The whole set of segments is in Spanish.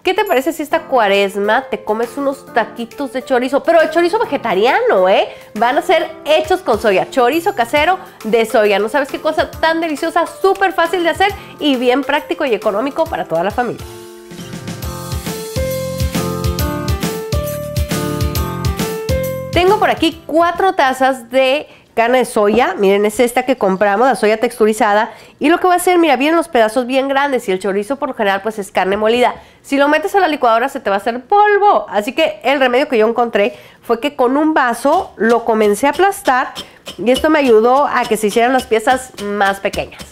¿Qué te parece si esta cuaresma te comes unos taquitos de chorizo? Pero de chorizo vegetariano, ¿eh? Van a ser hechos con soya, chorizo casero de soya. No sabes qué cosa tan deliciosa, súper fácil de hacer y bien práctico y económico para toda la familia. Tengo por aquí 4 tazas de carne de soya. Miren, es esta que compramos, la soya texturizada. Y lo que voy a hacer, mira, vienen los pedazos bien grandes y el chorizo por lo general pues es carne molida. Si lo metes a la licuadora se te va a hacer polvo. Así que el remedio que yo encontré fue que con un vaso lo comencé a aplastar y esto me ayudó a que se hicieran las piezas más pequeñas.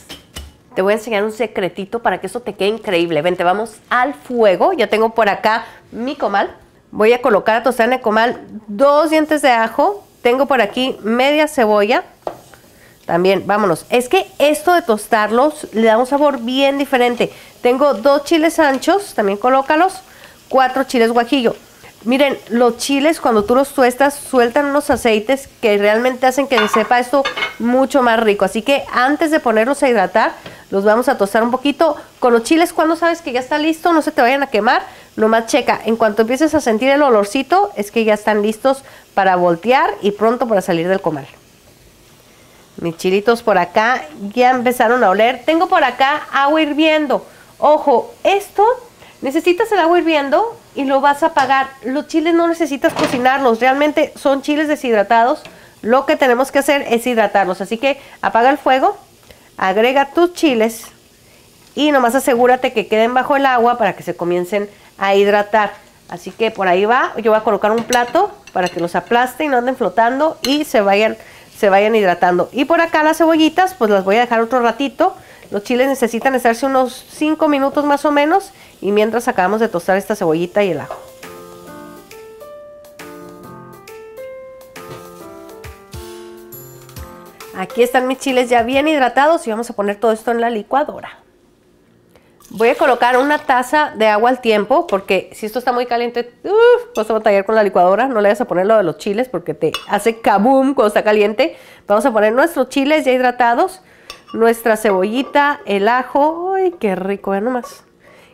Te voy a enseñar un secretito para que esto te quede increíble. Vente, vamos al fuego. Ya tengo por acá mi comal. Voy a colocar a tostar en el comal 2 dientes de ajo. Tengo por aquí media cebolla. También, vámonos. Es que esto de tostarlos le da un sabor bien diferente. Tengo 2 chiles anchos, también colócalos. 4 chiles guajillo. Miren, los chiles cuando tú los tuestas sueltan unos aceites que realmente hacen que sepa esto mucho más rico. Así que antes de ponerlos a hidratar, los vamos a tostar un poquito. Con los chiles, cuando sabes que ya está listo, no se te vayan a quemar, nomás checa. En cuanto empieces a sentir el olorcito, es que ya están listos para voltear y pronto para salir del comal. Mis chilitos por acá ya empezaron a oler. Tengo por acá agua hirviendo. Ojo, esto necesitas el agua hirviendo y lo vas a apagar. Los chiles no necesitas cocinarlos, realmente son chiles deshidratados. Lo que tenemos que hacer es hidratarlos. Así que apaga el fuego, agrega tus chiles y nomás asegúrate que queden bajo el agua para que se comiencen a hidratar. Así que por ahí va. Yo voy a colocar un plato para que los aplaste y no anden flotando y se vayan hidratando. Y por acá las cebollitas, pues las voy a dejar otro ratito. Los chiles necesitan estarse unos 5 minutos más o menos. Y mientras acabamos de tostar esta cebollita y el ajo. Aquí están mis chiles ya bien hidratados y vamos a poner todo esto en la licuadora. Voy a colocar una taza de agua al tiempo porque si esto está muy caliente, vas a batallar con la licuadora. No le vas a poner lo de los chiles porque te hace kaboom cuando está caliente. Vamos a poner nuestros chiles ya hidratados, nuestra cebollita, el ajo. ¡Ay, qué rico! Vean nomás.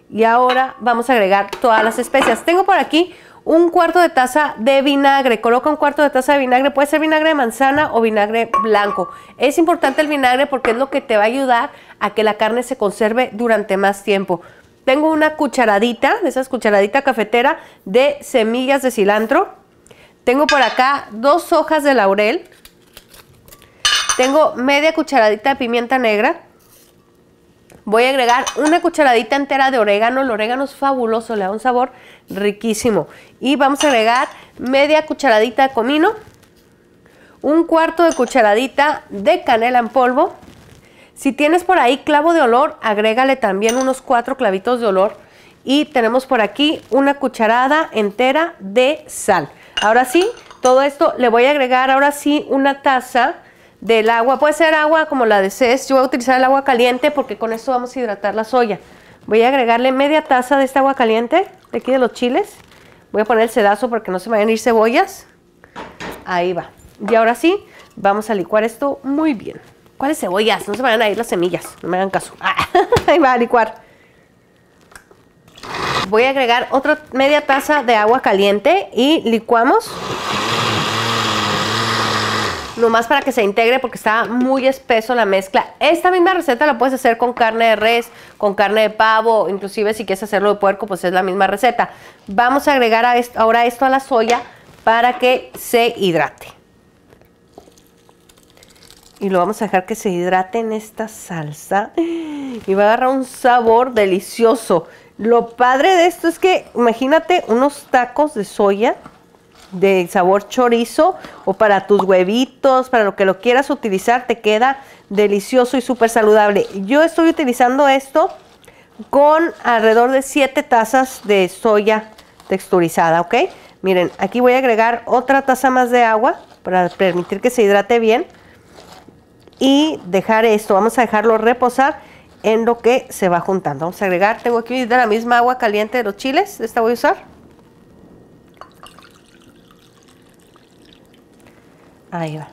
Y ahora vamos a agregar todas las especias. Tengo por aquí 1/4 de taza de vinagre. Coloca 1/4 de taza de vinagre. Puede ser vinagre de manzana o vinagre blanco. Es importante el vinagre porque es lo que te va a ayudar a que la carne se conserve durante más tiempo. Tengo una cucharadita, de esas cucharadita cafetera de semillas de cilantro. Tengo por acá 2 hojas de laurel. Tengo media cucharadita de pimienta negra. Voy a agregar una cucharadita entera de orégano. El orégano es fabuloso, le da un sabor riquísimo. Y vamos a agregar media cucharadita de comino, 1/4 de cucharadita de canela en polvo. Si tienes por ahí clavo de olor, agrégale también unos 4 clavitos de olor. Y tenemos por aquí una cucharada entera de sal. Ahora sí, todo esto le voy a agregar ahora sí una taza del agua. Puede ser agua como la desees. Yo voy a utilizar el agua caliente porque con esto vamos a hidratar la soya. Voy a agregarle media taza de esta agua caliente de aquí de los chiles. Voy a poner el sedazo para que no se me vayan a ir cebollas. Ahí va. Y ahora sí, vamos a licuar esto muy bien. ¿Cuáles cebollas? No se me vayan a ir las semillas. No me hagan caso. Ahí va a licuar. Voy a agregar otra media taza de agua caliente y licuamos. Nomás para que se integre porque está muy espeso la mezcla. Esta misma receta la puedes hacer con carne de res, con carne de pavo, inclusive si quieres hacerlo de puerco, pues es la misma receta. Vamos a agregar ahora esto a la soya para que se hidrate. Y lo vamos a dejar que se hidrate en esta salsa. Y va a agarrar un sabor delicioso. Lo padre de esto es que, imagínate unos tacos de soya de sabor chorizo o para tus huevitos, para lo que lo quieras utilizar, te queda delicioso y súper saludable. Yo estoy utilizando esto con alrededor de 7 tazas de soya texturizada, ¿ok? Miren, aquí voy a agregar otra taza más de agua para permitir que se hidrate bien y dejar esto, vamos a dejarlo reposar en lo que se va juntando. Vamos a agregar, tengo aquí de la misma agua caliente de los chiles, esta voy a usar. Ahí va.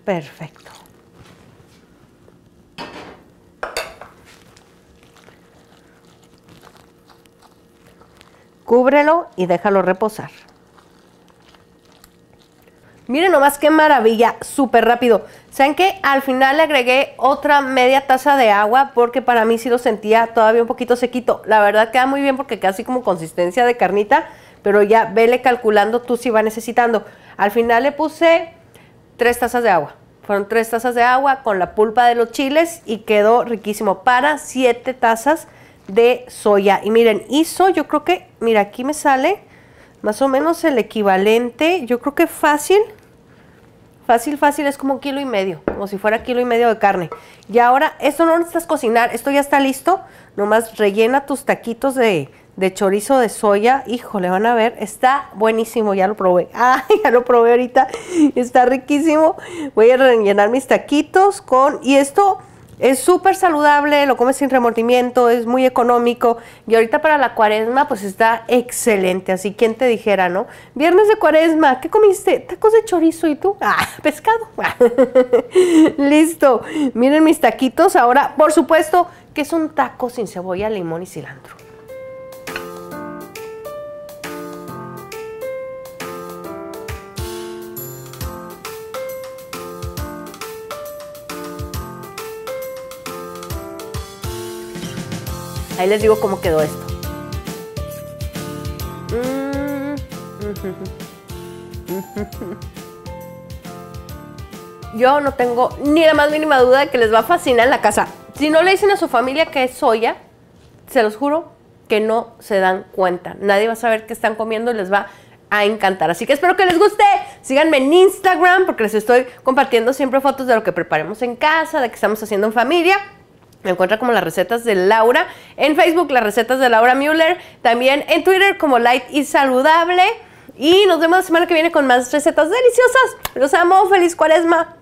Perfecto. Cúbrelo y déjalo reposar. Miren nomás qué maravilla, súper rápido. ¿Saben qué? Al final le agregué otra media taza de agua porque para mí sí lo sentía todavía un poquito sequito. La verdad queda muy bien porque queda así como consistencia de carnita, pero ya vele calculando tú si va necesitando. Al final le puse 3 tazas de agua. Fueron 3 tazas de agua con la pulpa de los chiles y quedó riquísimo para 7 tazas de soya. Y miren, hizo, yo creo que, mira, aquí me sale más o menos el equivalente, yo creo que fácil es como 1,5 kilos, como si fuera 1,5 kilos de carne. Y ahora, esto no necesitas cocinar, esto ya está listo, nomás rellena tus taquitos de chorizo de soya. Híjole, van a ver, está buenísimo, ya lo probé. Ya lo probé ahorita, está riquísimo. Voy a rellenar mis taquitos y esto es súper saludable, lo comes sin remordimiento, es muy económico y ahorita para la cuaresma pues está excelente, así quien te dijera, ¿no? Viernes de cuaresma, ¿qué comiste? Tacos de chorizo, ¿y tú? Pescado. Listo, miren mis taquitos. Ahora, por supuesto que es un taco sin cebolla, limón y cilantro. Ahí les digo cómo quedó esto. Yo no tengo ni la más mínima duda de que les va a fascinar en la casa. Si no le dicen a su familia que es soya, se los juro que no se dan cuenta. Nadie va a saber qué están comiendo y les va a encantar. Así que espero que les guste. Síganme en Instagram porque les estoy compartiendo siempre fotos de lo que preparemos en casa, de que estamos haciendo en familia. Me encuentra como las recetas de Laura. En Facebook, las recetas de Laura Müller. También en Twitter como Light y Saludable. Y nos vemos la semana que viene con más recetas deliciosas. Los amo. ¡Feliz cuaresma!